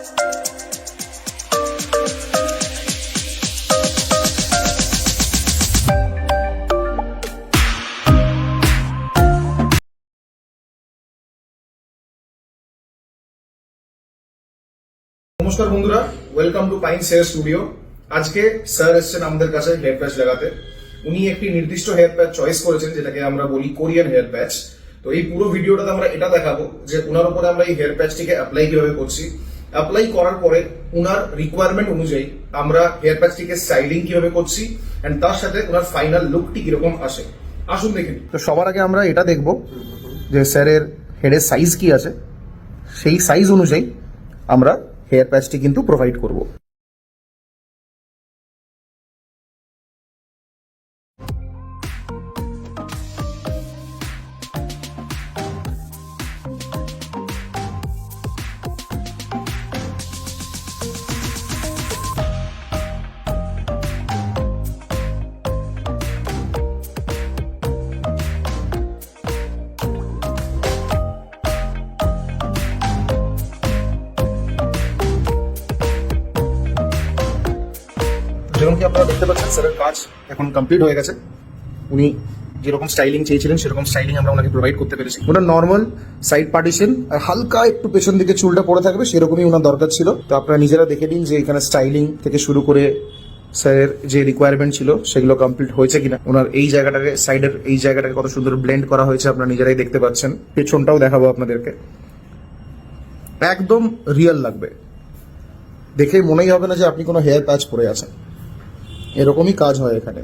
নমস্কার বন্ধুরা, welcome to pine hair studio. আজকে স্যার এসেছেন আমাদের কাছে হেয়ার প্যাচ লাগাতে। উনি একটি নির্দিষ্ট হেয়ার প্যাচ চয়েস করেছেন, যেটাকে আমরা বলি কোরিয়ান হেয়ার প্যাচ। তো এই পুরো ভিডিওটাতে আমরা এটা দেখাবো যে উনার উপরে আমরা এই হেয়ার প্যাচটিকে অ্যাপ্লাই কিভাবে করছি। অ্যাপ্লাই করার পরে উনার রিকোয়ারমেন্ট অনুযায়ী আমরা হেয়ার প্যাচটিকে স্টাইলিং কিভাবে করছি, এন্ড তার সাথে উনার ফাইনাল লুকটি কিরকম আসে। আসুন দেখে নিই। তো সবার আগে আমরা এটা দেখবো যে স্যারের হেডের সাইজ কি আছে, সেই সাইজ অনুযায়ী আমরা হেয়ার প্যাচটি কিন্তু প্রোভাইড করব। যেরকম কি আপনারা দেখতে পাচ্ছেন, স্যারের কাজ এখন কমপ্লিট হয়ে গেছে। উনি যেরকম স্টাইলিং চেয়েছিলেন সেরকম স্টাইলিং আমরা ওনাকে প্রোভাইড করতে পেরেছি। ওনার নর্মাল সাইড পার্টিশন আর হালকা একটু পেছন দিকে চুলটা পড়ে থাকবে, সেরকমই ওনার দরকার ছিল। তো আপনারা নিজেরা দেখে নিন যে এখানে স্টাইলিং থেকে শুরু করে স্যারের যে রিকোয়ারমেন্ট ছিল সেগুলো কমপ্লিট হয়েছে কিনা। ওনার এই জায়গাটাকে, সাইডের এই জায়গাটাকে কত সুন্দর ব্লেন্ড করা হয়েছে আপনারা নিজেরাই দেখতে পাচ্ছেন। পেছনটাও দেখাবো আপনাদেরকে, একদম রিয়েল লাগবে, দেখে মনেই হবে না যে আপনি কোনো হেয়ার প্যাচ পরে আছেন। এরকমই কাজ হয় এখানে।